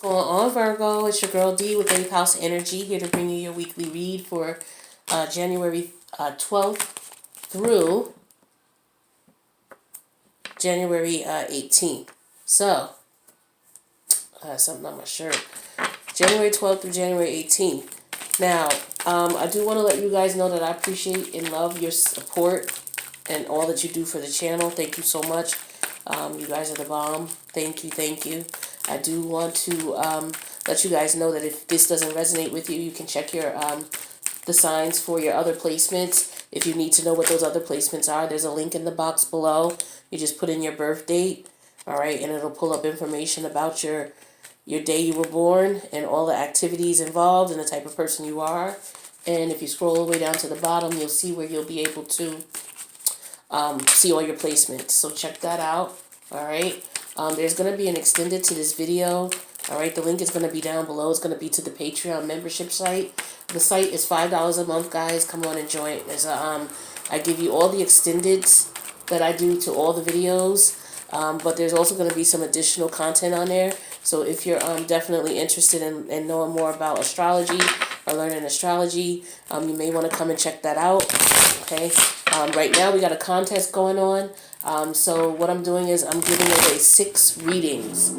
Going on, Virgo? It's your girl D with 8th House Energy, here to bring you your weekly read for January 12th through January 18th. So, something on my shirt. January 12th through January 18th. Now, I do want to let you guys know that I appreciate and love your support and all that you do for the channel. Thank you so much. You guys are the bomb. Thank you, thank you. I do want to let you guys know that if this doesn't resonate with you, you can check your the signs for your other placements. If you need to know what those other placements are, there's a link in the box below. You just put in your birth date, all right, and it'll pull up information about your day you were born and all the activities involved and the type of person you are. And if you scroll all the way down to the bottom, you'll see where you'll be able to see all your placements. So check that out, all right. There's going to be an extended to this video. All right, the link is going to be down below. It's going to be to the Patreon membership site. The site is $5 a month, guys. Come on and join. There's a, I give you all the extendeds that I do to all the videos, but there's also going to be some additional content on there. So if you're definitely interested in knowing more about astrology or learning astrology, you may want to come and check that out. Okay. Right now we got a contest going on. So what I'm doing is I'm giving away 6 readings.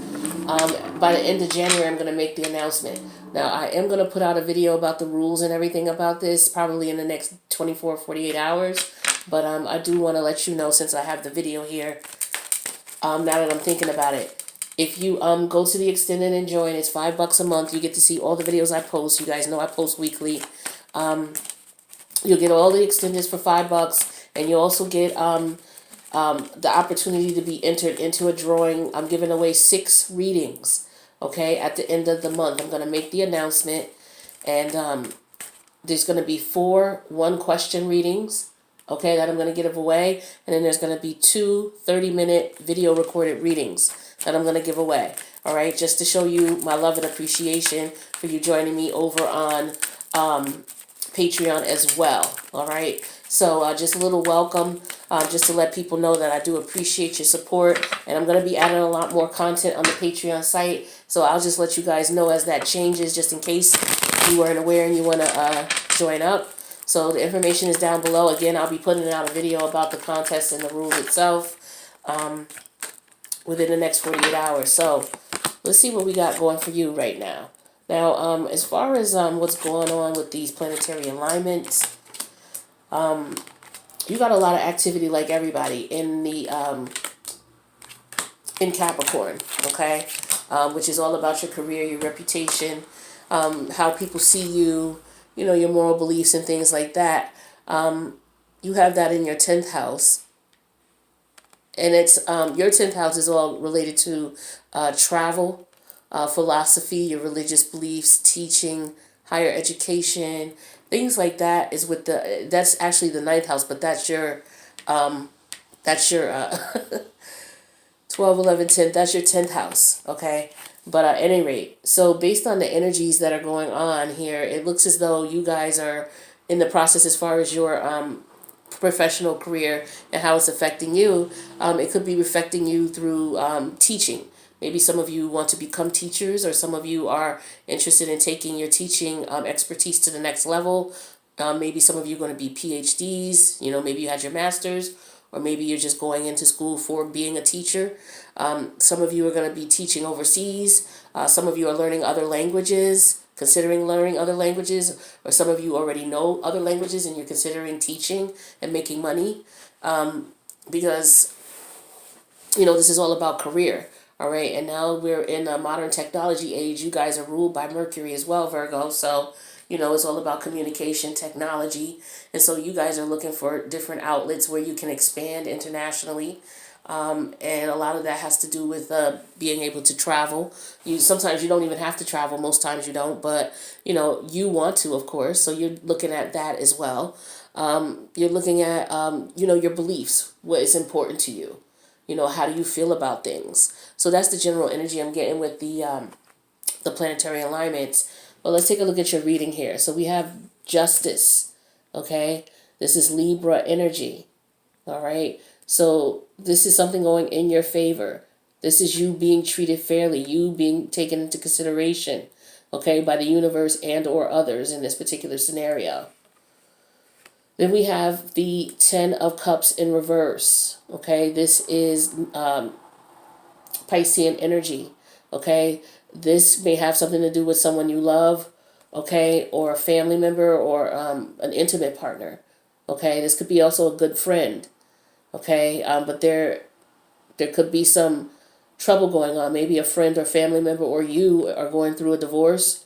By the end of January, I'm going to make the announcement. Now, I am going to put out a video about the rules and everything about this, probably in the next 24, 48 hours. But I do want to let you know, since I have the video here, now that I'm thinking about it. If you go to the extended and join, it's $5 a month. You get to see all the videos I post. You guys know I post weekly. You'll get all the extendeds for $5, and you also get the opportunity to be entered into a drawing. I'm giving away 6 readings, okay, at the end of the month. I'm going to make the announcement, and there's going to be 4 one-question readings, okay, that I'm going to give away, and then there's going to be 2 30-minute video recorded readings that I'm going to give away, all right, just to show you my love and appreciation for you joining me over on Patreon as well, all right. So just a little welcome, just to let people know that I do appreciate your support, and I'm going to be adding a lot more content on the Patreon site. So I'll just let you guys know as that changes, just in case you weren't aware and you want to join up. So the information is down below. Again, I'll be putting out a video about the contest and the rules itself within the next 48 hours. So let's see what we got going for you right now. Now, as far as what's going on with these planetary alignments, you got a lot of activity like everybody in the in Capricorn, okay, which is all about your career, your reputation, how people see you, you know, your moral beliefs and things like that. You have that in your 10th house, and it's your 10th house is all related to travel, philosophy, your religious beliefs, teaching, higher education, things like that. Is with the, that's actually the 9th house, but that's your 12, 11, 10, that's your 10th house, okay? But at any rate, so based on the energies that are going on here, it looks as though you guys are in the process as far as your professional career and how it's affecting you. It could be affecting you through teaching. Maybe some of you want to become teachers, or some of you are interested in taking your teaching expertise to the next level. Maybe some of you are going to be PhDs, you know, maybe you had your master's, or maybe you're just going into school for being a teacher. Some of you are going to be teaching overseas. Some of you are learning other languages, considering learning other languages, or some of you already know other languages and you're considering teaching and making money, because, you know, this is all about career. All right, and now we're in a modern technology age. You guys are ruled by Mercury as well, Virgo. So, you know, it's all about communication, technology. And so you guys are looking for different outlets where you can expand internationally. And a lot of that has to do with being able to travel. Sometimes you don't even have to travel. Most times you don't. But, you know, you want to, of course. So you're looking at that as well. You're looking at, you know, your beliefs, what is important to you. You know, how do you feel about things? So that's the general energy I'm getting with the planetary alignments. Well, let's take a look at your reading here. So we have justice, okay? This is Libra energy, all right? So this is something going in your favor. This is you being treated fairly, you being taken into consideration, okay, by the universe and or others in this particular scenario. Then we have the Ten of Cups in reverse. Okay, this is Piscean energy. Okay, this may have something to do with someone you love, okay, or a family member or an intimate partner. Okay, this could be also a good friend. Okay, but there could be some trouble going on. Maybe a friend or family member or you are going through a divorce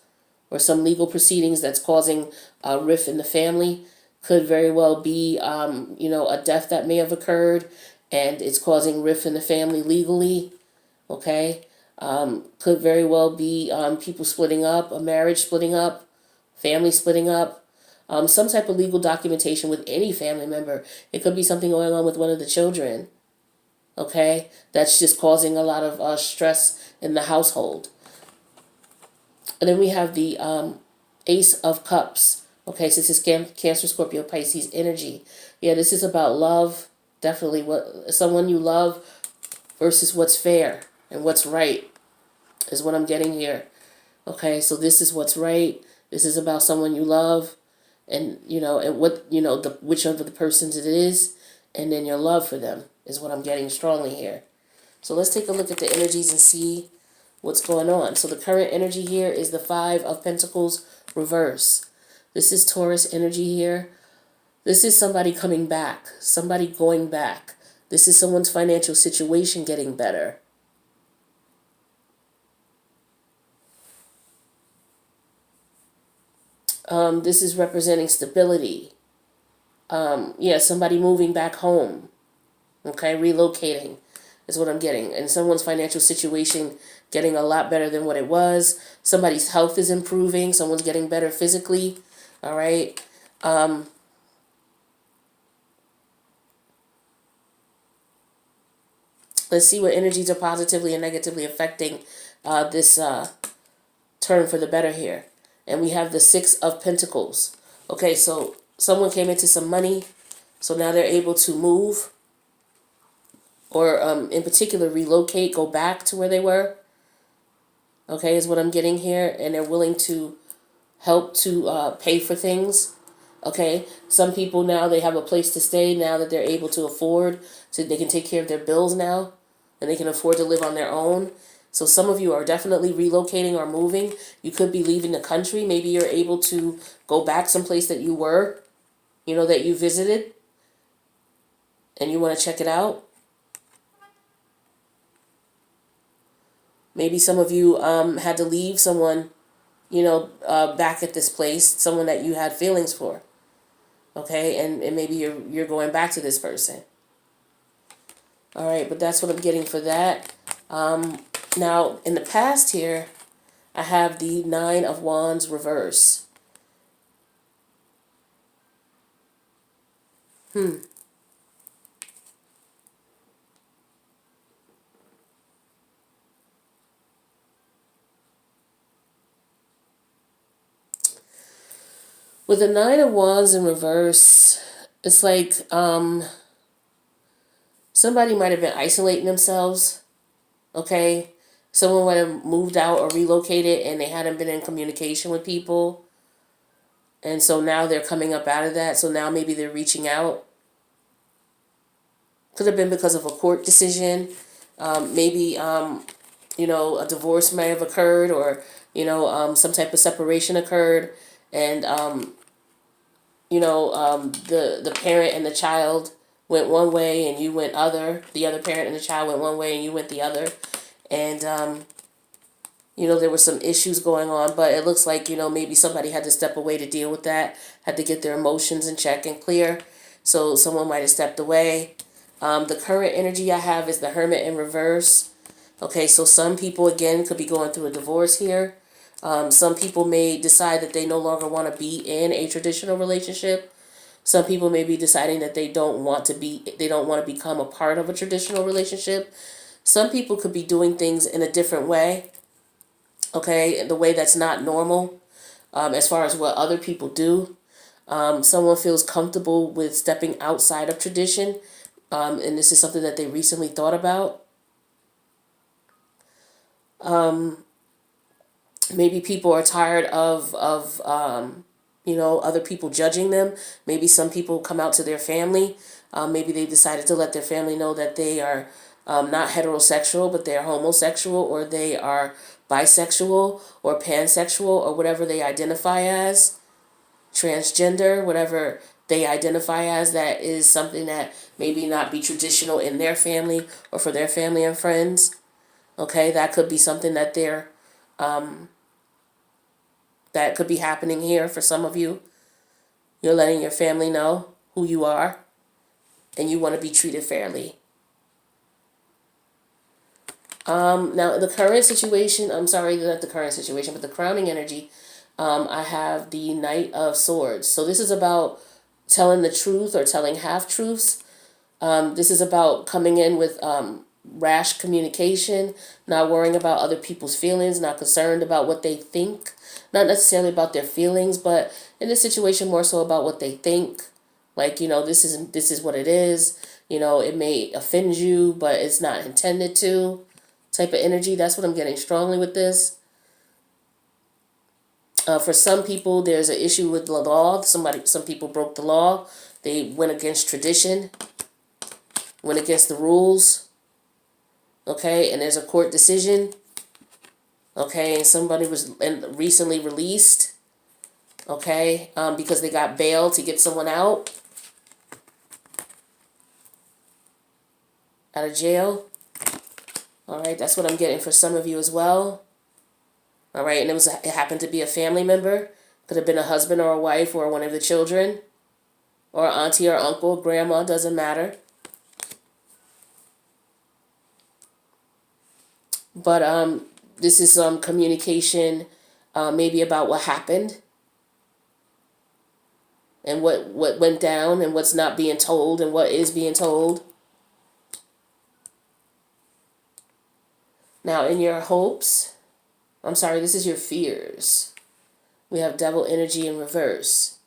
or some legal proceedings that's causing a rift in the family. Could very well be, a death that may have occurred and it's causing rift in the family legally. Okay. Could very well be people splitting up, a marriage splitting up, family splitting up, some type of legal documentation with any family member. It could be something going on with one of the children. Okay, that's just causing a lot of stress in the household. And then we have the Ace of Cups. Okay, so this is Cancer, Scorpio, Pisces energy. Yeah, this is about love. Definitely what someone you love versus what's fair and what's right is what I'm getting here. Okay, so this is what's right. This is about someone you love, and and what the which of the persons it is, and then your love for them is what I'm getting strongly here. So let's take a look at the energies and see what's going on. So the current energy here is the Five of Pentacles reverse. This is Taurus energy here. This is somebody coming back, somebody going back. This is someone's financial situation getting better. This is representing stability. Somebody moving back home. Okay, relocating is what I'm getting. And someone's financial situation getting a lot better than what it was. Somebody's health is improving. Someone's getting better physically. All right. Let's see what energies are positively and negatively affecting this turn for the better here. And we have the Six of Pentacles. Okay, so someone came into some money. So now they're able to move or in particular relocate, go back to where they were. Okay, is what I'm getting here. And they're willing to help to pay for things. Okay, some people now they have a place to stay now that they're able to afford, so they can take care of their bills now and they can afford to live on their own. So some of you are definitely relocating or moving. You could be leaving the country. Maybe you're able to go back someplace that you were, that you visited and you want to check it out. Maybe some of you had to leave someone, back at this place, someone that you had feelings for. Okay, and maybe you're going back to this person. All right, but that's what I'm getting for that. Now, in the past here, I have the Nine of Wands reverse. With the Nine of Wands in reverse, it's like somebody might have been isolating themselves, okay? Someone might have moved out or relocated and they hadn't been in communication with people. And so now they're coming up out of that. So now maybe they're reaching out. Could have been because of a court decision. Maybe, a divorce may have occurred or, some type of separation occurred. And, the parent and the child went one way and you went other. The other parent and the child went one way and you went the other. And, there were some issues going on, but it looks like, maybe somebody had to step away to deal with that, had to get their emotions in check and clear. So someone might have stepped away. The current energy I have is the Hermit in reverse. Okay, so some people, again, could be going through a divorce here. Some people may decide that they no longer want to be in a traditional relationship. Some people may be deciding that they don't want to become a part of a traditional relationship. Some people could be doing things in a different way. Okay, the way that's not normal, as far as what other people do. Someone feels comfortable with stepping outside of tradition, and this is something that they recently thought about. Maybe people are tired of other people judging them. Maybe some people come out to their family. Maybe they decided to let their family know that they are not heterosexual, but they're homosexual, or they are bisexual or pansexual, or whatever they identify as, transgender, whatever they identify as. That is something that maybe not be traditional in their family or for their family and friends. Okay, that could be something that could be happening here for some of you. You're letting your family know who you are, and you want to be treated fairly. Now, the current situation, I'm sorry, not the current situation, but the crowning energy, I have the Knight of Swords. So this is about telling the truth or telling half-truths. This is about coming in with rash communication, not worrying about other people's feelings, not concerned about what they think, not necessarily about their feelings, but in this situation more so about what they think. Like, this is what it is. It may offend you, but it's not intended to. Type of energy. That's what I'm getting strongly with this. For some people, there's an issue with the law. Some people broke the law. They went against tradition, went against the rules. Okay, and there's a court decision. Okay, and somebody was recently released. Okay, because they got bail to get someone out of jail. All right, that's what I'm getting for some of you as well. All right, and it happened to be a family member. Could have been a husband or a wife or one of the children, or auntie or uncle, grandma, doesn't matter. But this is some communication, maybe about what happened and what went down and what's not being told and what is being told. Now, in your hopes, I'm sorry, this is your fears. We have devil energy in reverse.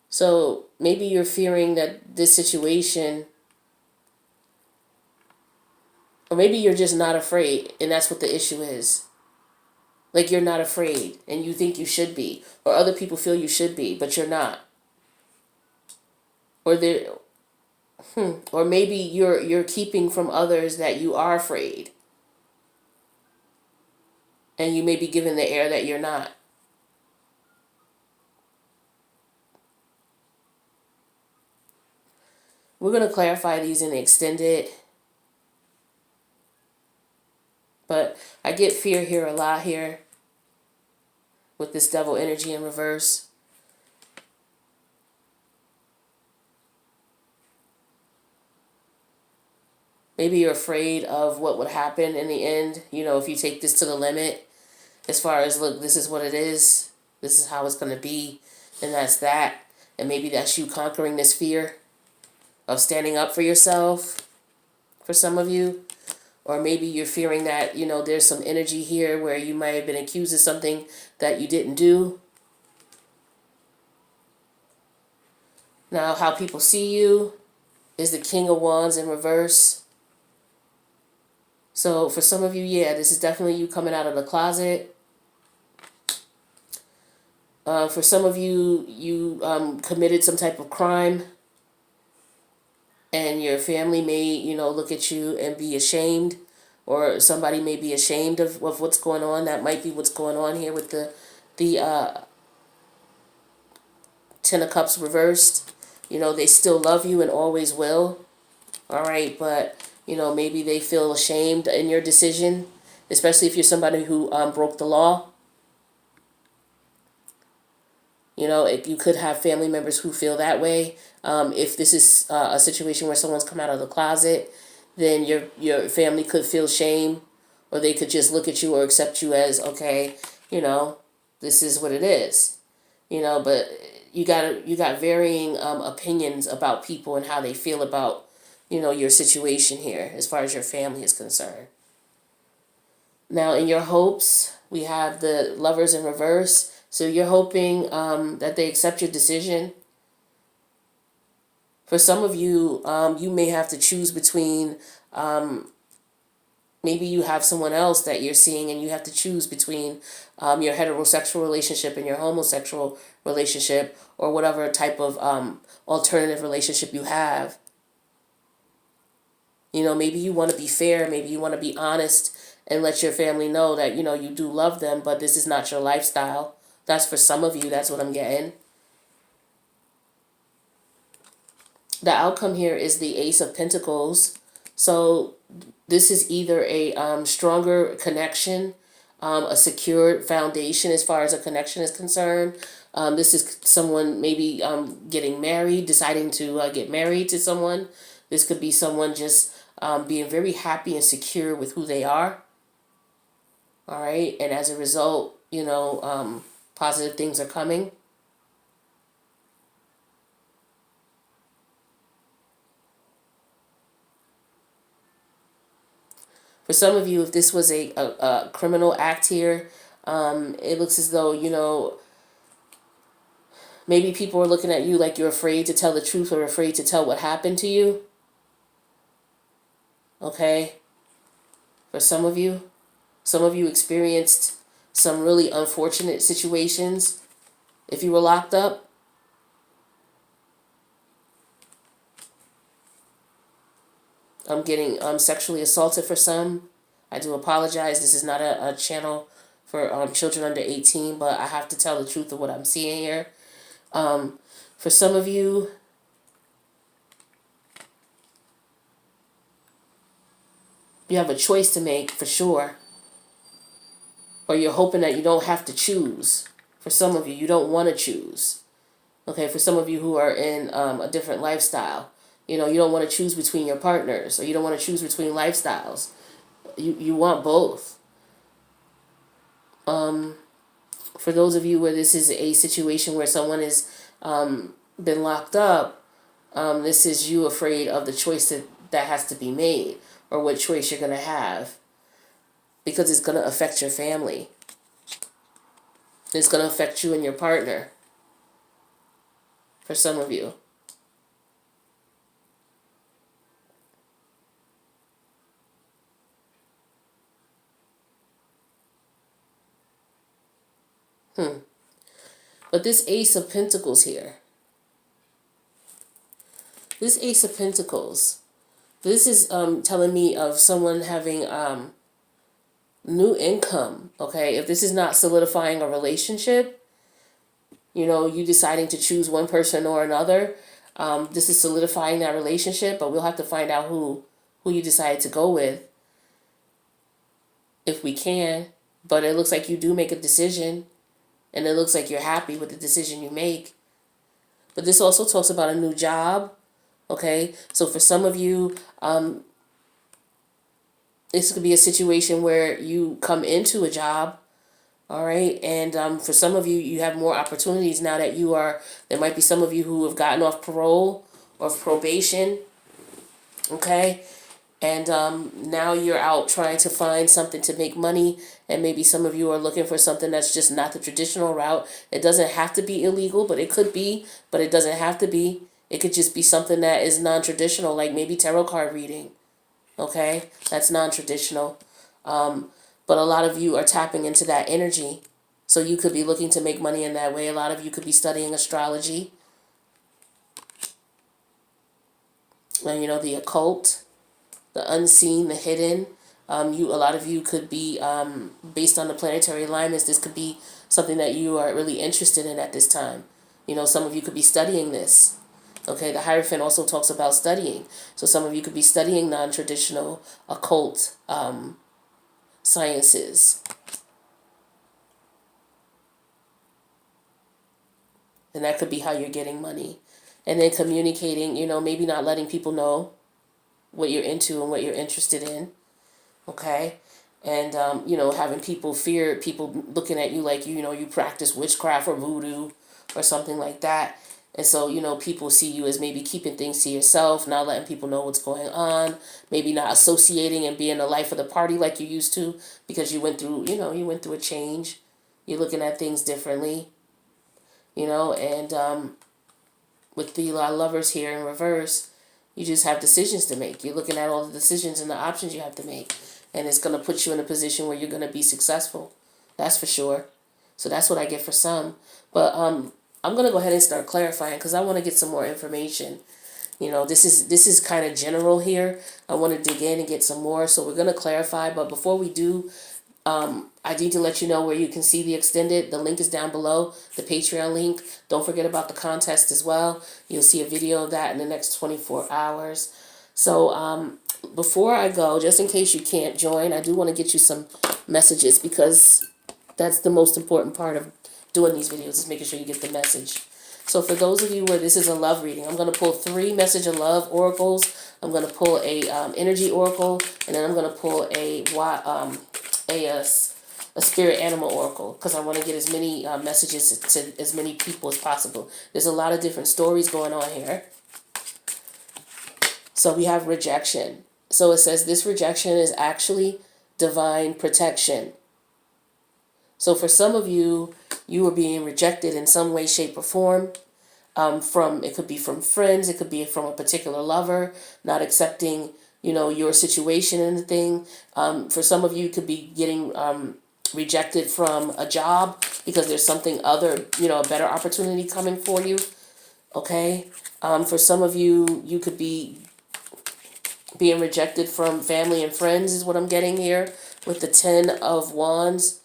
So maybe you're fearing that this situation, or maybe you're just not afraid, and that's what the issue is. Like, you're not afraid, and you think you should be, or other people feel you should be, but you're not. Or there, or maybe you're keeping from others that you are afraid, and you may be given the air that you're not. We're going to clarify these in the extended, but I get fear here a lot here with this devil energy in reverse. Maybe you're afraid of what would happen in the end, if you take this to the limit, as far as, look, this is what it is, this is how it's going to be, and that's that. And maybe that's you conquering this fear of standing up for yourself for some of you. Or maybe you're fearing that, there's some energy here where you might have been accused of something that you didn't do. Now, how people see you is the King of Wands in reverse. So for some of you, yeah, this is definitely you coming out of the closet. For some of you, you committed some type of crime, and your family may, look at you and be ashamed, or somebody may be ashamed of what's going on. That might be what's going on here with the Ten of Cups reversed. They still love you and always will. All right, but, maybe they feel ashamed in your decision, especially if you're somebody who broke the law. You could have family members who feel that way. If this is a situation where someone's come out of the closet, then your family could feel shame, or they could just look at you or accept you as, okay, this is what it is. But you got varying opinions about people and how they feel about, your situation here as far as your family is concerned. Now, in your hopes, we have the Lovers in reverse. So you're hoping that they accept your decision. For some of you, you may have to choose between Maybe you have someone else that you're seeing and you have to choose between your heterosexual relationship and your homosexual relationship, or whatever type of alternative relationship you have. Maybe you want to be fair, maybe you want to be honest and let your family know that, you do love them, but this is not your lifestyle. That's for some of you, that's what I'm getting. The outcome here is the Ace of Pentacles. So this is either a stronger connection, a secured foundation as far as a connection is concerned. This is someone maybe getting married, deciding to get married to someone. This could be someone just being very happy and secure with who they are. All right. And as a result, positive things are coming. For some of you, if this was a criminal act here, it looks as though, maybe people are looking at you like you're afraid to tell the truth or afraid to tell what happened to you. Okay? For some of you experienced some really unfortunate situations if you were locked up. I'm getting sexually assaulted for some. I do apologize. This is not a channel for children under 18, but I have to tell the truth of what I'm seeing here. For some of you, you have a choice to make for sure. Or you're hoping that you don't have to choose. For some of you, you don't want to choose. Okay, for some of you who are in a different lifestyle, you don't want to choose between your partners, or you don't want to choose between lifestyles. You want both. For those of you where this is a situation where someone has been locked up, this is you afraid of the choice that has to be made, or what choice you're going to have, because it's going to affect your family. It's going to affect you and your partner. For some of you. But this Ace of Pentacles here. This Ace of Pentacles. This is telling me of someone having new income. Okay, if this is not solidifying a relationship, you deciding to choose one person or another, this is solidifying that relationship, but we'll have to find out who you decide to go with, if we can. But it looks like you do make a decision, and it looks like you're happy with the decision you make. But this also talks about a new job. Okay, so for some of you, this could be a situation where you come into a job. All right. And for some of you, you have more opportunities now that there might be some of you who have gotten off parole or probation. Okay. And now you're out trying to find something to make money. And maybe some of you are looking for something that's just not the traditional route. It doesn't have to be illegal, but it could be. But it doesn't have to be. It could just be something that is non-traditional, like maybe tarot card reading. Okay. That's non-traditional. But a lot of you are tapping into that energy. So you could be looking to make money in that way. A lot of you could be studying astrology. And, the occult, the unseen, the hidden. A lot of you could be, based on the planetary alignments, this could be something that you are really interested in at this time. Some of you could be studying this. Okay, the Hierophant also talks about studying. So some of you could be studying non-traditional occult sciences. And that could be how you're getting money. And then communicating, maybe not letting people know what you're into and what you're interested in. Okay? And, having people looking at you like, you practice witchcraft or voodoo or something like that. And so, people see you as maybe keeping things to yourself, not letting people know what's going on, maybe not associating and being the life of the party like you used to, because you went through a change. You're looking at things differently, and with the Lovers here in reverse, you just have decisions to make. You're looking at all the decisions and the options you have to make. and it's going to put you in a position where you're going to be successful. That's for sure. So that's what I get for some. But I'm going to go ahead and start clarifying because I want to get some more information. You know, this is kind of general here. I want to dig in and get some more. So we're going to clarify. But before we do, I need to let you know where you can see the extended. The link is down below, the Patreon link. Don't forget about the contest as well. You'll see a video of that in the next 24 hours. So before I go, just in case you can't join, I do want to get you some messages because that's the most important part of doing these videos is making sure you get the message. So for those of you where this is a love reading, I'm going to pull 3 message of love oracles. I'm going to pull a energy oracle, and then I'm going to pull a spirit animal oracle because I want to get as many messages to as many people as possible. There's a lot of different stories going on here. So we have rejection. So it says this rejection is actually divine protection. So for some of you, you are being rejected in some way, shape, or form. It could be from friends, it could be from a particular lover, not accepting, your situation and the thing. For some of you, it could be getting rejected from a job because there's something other, a better opportunity coming for you. Okay. For some of you, you could be being rejected from family and friends is what I'm getting here with the 10 of Wands.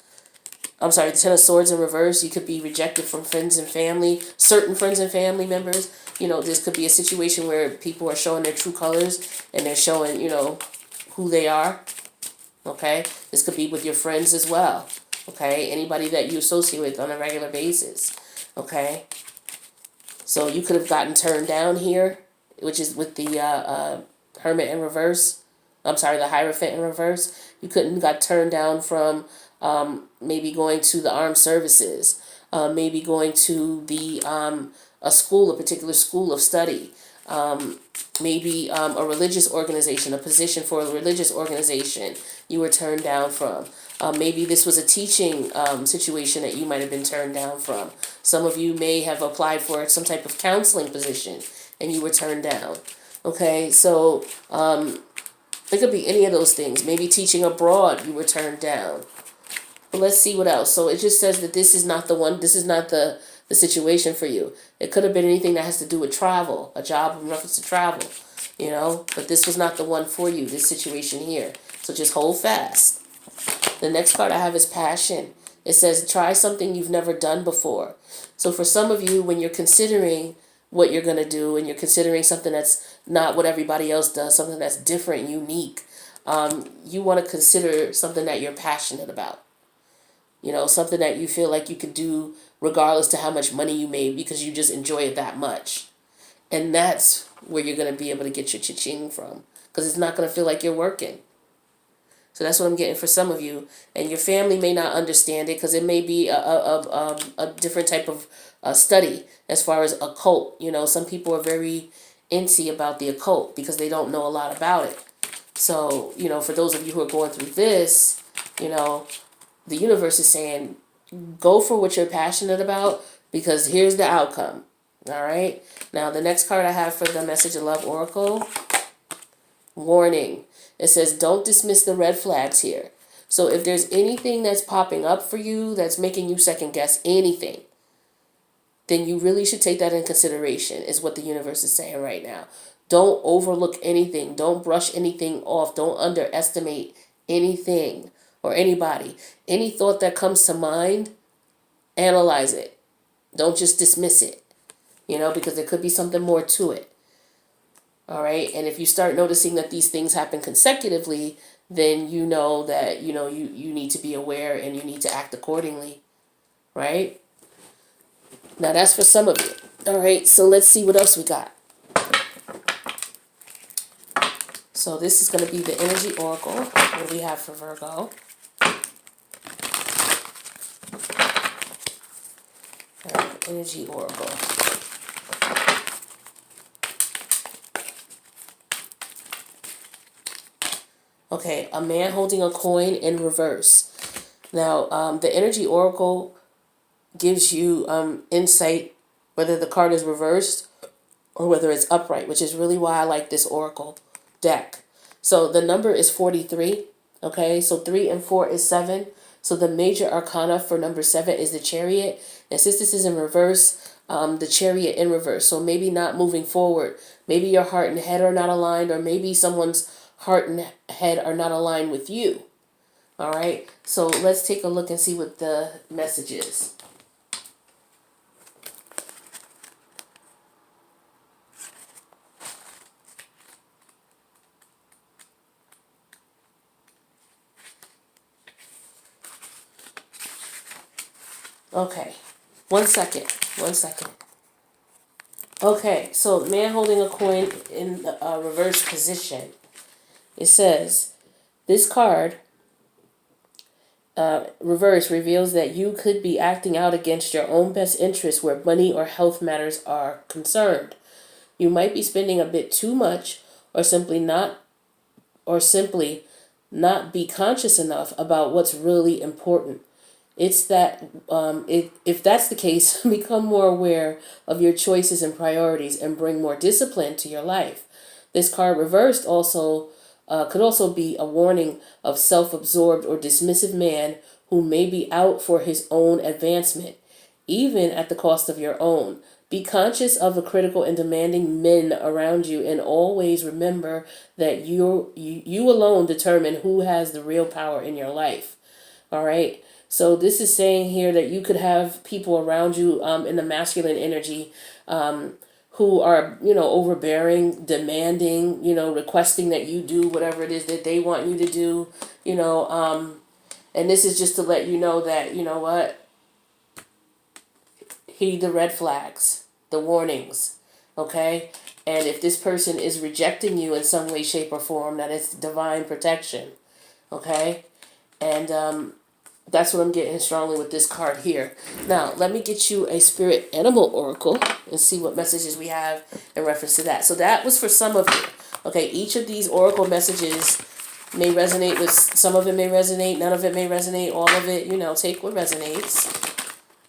I'm sorry, the 10 of Swords in reverse. You could be rejected from friends and family, certain friends and family members. This could be a situation where people are showing their true colors and they're showing, who they are. Okay? This could be with your friends as well. Okay? Anybody that you associate with on a regular basis. Okay? So you could have gotten turned down here, which is with the Hermit in reverse. I'm sorry, the Hierophant in reverse. You couldn't got turned down from maybe going to the armed services, maybe going to the a particular school of study, maybe a religious organization, a position for a religious organization you were turned down from. Maybe this was a teaching situation that you might have been turned down from. Some of you may have applied for some type of counseling position and you were turned down. Okay, so it could be any of those things. Maybe teaching abroad, you were turned down. But let's see what else. So it just says that this is not the one, this is not the situation for you. It could have been anything that has to do with travel, a job in reference to travel, but this was not the one for you, this situation here. So just hold fast. The next card I have is passion. It says try something you've never done before. So for some of you, when you're considering what you're going to do and you're considering something that's not what everybody else does, something that's different, unique, you want to consider something that you're passionate about. Something that you feel like you could do regardless to how much money you made because you just enjoy it that much. And that's where you're going to be able to get your cha-ching from because it's not going to feel like you're working. So that's what I'm getting for some of you. And your family may not understand it because it may be a different type of study as far as occult. Some people are very antsy about the occult because they don't know a lot about it. So, for those of you who are going through this, the universe is saying, go for what you're passionate about because here's the outcome. All right. Now, the next card I have for the Message of Love Oracle, warning. It says, don't dismiss the red flags here. So if there's anything that's popping up for you that's making you second guess anything, then you really should take that in consideration is what the universe is saying right now. Don't overlook anything. Don't brush anything off. Don't underestimate anything or anybody. Any thought that comes to mind, analyze it. Don't just dismiss it, because there could be something more to it. All right. And if you start noticing that these things happen consecutively, then you know that, you need to be aware and you need to act accordingly. Right. Now that's for some of you. All right. So let's see what else we got. So this is going to be the energy oracle that we have for Virgo. Energy oracle. Okay, a man holding a coin in reverse. Now, the energy oracle gives you insight whether the card is reversed or whether it's upright, which is really why I like this oracle deck. So the number is 43. Okay, so 3 and 4 is 7. So the major arcana for number 7 is the Chariot. And since this is in reverse, the Chariot in reverse. So maybe not moving forward. Maybe your heart and head are not aligned, or maybe someone's heart and head are not aligned with you. All right, so let's take a look and see what the message is. Okay, 1 second. 1 second. Okay, so man holding a coin in a reverse position. It says, this card, reverse, reveals that you could be acting out against your own best interests where money or health matters are concerned. You might be spending a bit too much, or simply not be conscious enough about what's really important. It's that if that's the case, become more aware of your choices and priorities and bring more discipline to your life. This card reversed also could also be a warning of self-absorbed or dismissive man who may be out for his own advancement, even at the cost of your own. Be conscious of the critical and demanding men around you, and always remember that you alone determine who has the real power in your life. All right. So this is saying here that you could have people around you in the masculine energy who are, overbearing, demanding, requesting that you do whatever it is that they want you to do, and this is just to let you know that, you know what, heed the red flags, the warnings, okay? And if this person is rejecting you in some way, shape, or form, that it's divine protection, okay? And that's what I'm getting strongly with this card here. Now, let me get you a spirit animal oracle and see what messages we have in reference to that. So that was for some of you. Okay, each of these oracle messages may resonate with, some of it may resonate, none of it may resonate, all of it, take what resonates.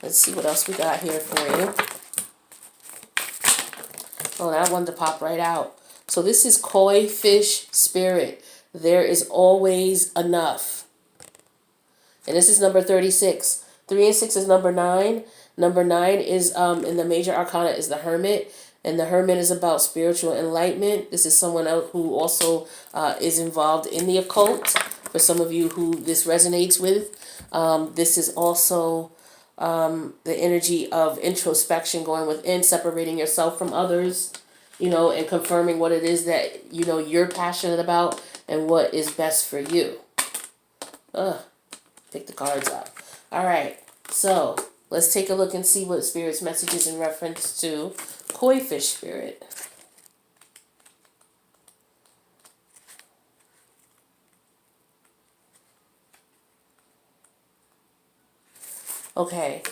Let's see what else we got here for you. Oh, that one to pop right out. So this is koi fish spirit. There is always enough. And this is number 36. 3 and 6 is number 9. Number 9 is, in the major arcana, is the Hermit. And the Hermit is about spiritual enlightenment. This is someone else who also is involved in the occult. For some of you who this resonates with. This is also the energy of introspection, going within, separating yourself from others, and confirming what it is that, you're passionate about and what is best for you. Take the cards out. All right, so let's take a look and see what Spirit's message is in reference to koi fish spirit. Okay.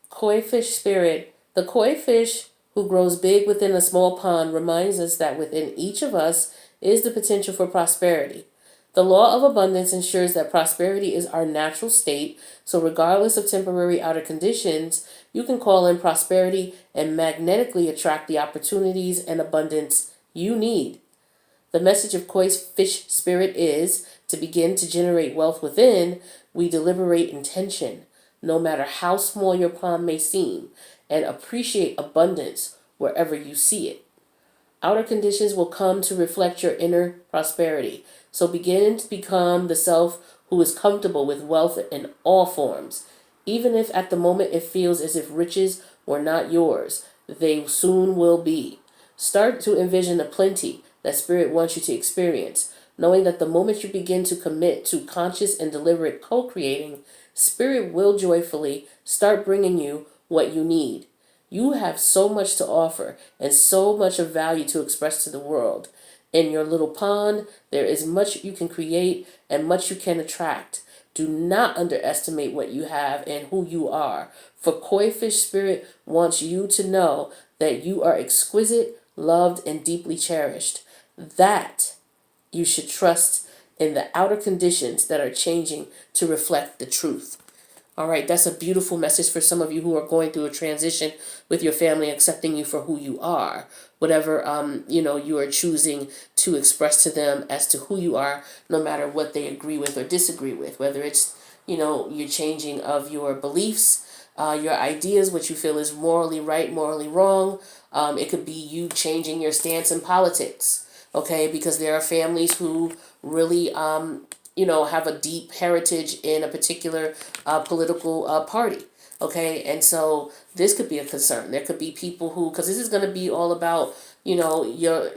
Koi fish spirit. The koi fish who grows big within a small pond reminds us that within each of us is the potential for prosperity. The law of abundance ensures that prosperity is our natural state, so regardless of temporary outer conditions, you can call in prosperity and magnetically attract the opportunities and abundance you need. The message of koi fish spirit is to begin to generate wealth within, we deliberate intention, no matter how small your pond may seem, and appreciate abundance wherever you see it. Outer conditions will come to reflect your inner prosperity. So begin to become the self who is comfortable with wealth in all forms. Even if at the moment it feels as if riches were not yours, they soon will be. Start to envision the plenty that Spirit wants you to experience, knowing that the moment you begin to commit to conscious and deliberate co-creating, Spirit will joyfully start bringing you what you need. You have so much to offer and so much of value to express to the world. In your little pond, there is much you can create and much you can attract. Do not underestimate what you have and who you are, for koi fish spirit wants you to know that you are exquisite, loved, and deeply cherished. That you should trust in the outer conditions that are changing to reflect the truth. All right, that's a beautiful message for some of you who are going through a transition with your family, accepting you for who you are. Whatever you are choosing to express to them as to who you are, no matter what they agree with or disagree with. Whether it's your changing of your beliefs, your ideas, what you feel is morally right, morally wrong. It could be you changing your stance in politics. Okay, because there are families who really have a deep heritage in a particular political party. Okay, and so this could be a concern. There could be people who, because this is going to be all about, your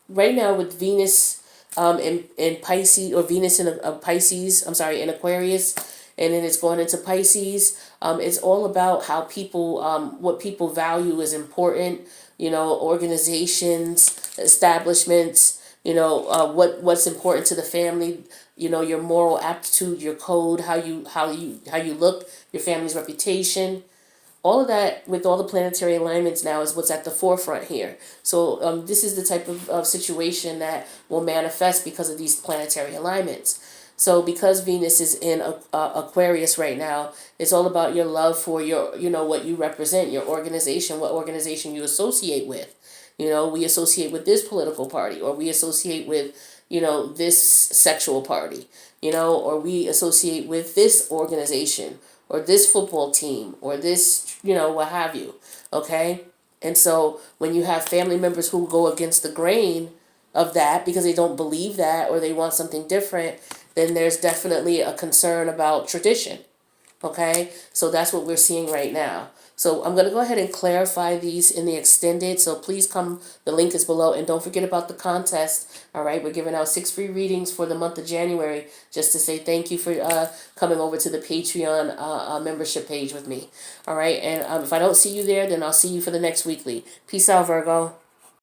right now with Venus in Pisces, or Venus in Pisces, I'm sorry, in Aquarius, and then it's going into Pisces. It's all about how people, what people value is important, organizations, establishments, what's important to the family, your moral aptitude, your code, how you look, your family's reputation. All of that with all the planetary alignments now is what's at the forefront here. So this is the type of situation that will manifest because of these planetary alignments. So because Venus is in Aquarius right now, it's all about your love for your, what you represent, your organization, what organization you associate with. We associate with this political party, or we associate with, this sexual party, or we associate with this organization, or this football team, or this, what have you. Okay? And so when you have family members who go against the grain of that because they don't believe that or they want something different, then there's definitely a concern about tradition. Okay, so that's what we're seeing right now. So I'm going to go ahead and clarify these in the extended. So please come, the link is below. And don't forget about the contest. All right, we're giving out 6 free readings for the month of January, just to say thank you for coming over to the Patreon membership page with me. All right, and if I don't see you there, then I'll see you for the next weekly. Peace out, Virgo.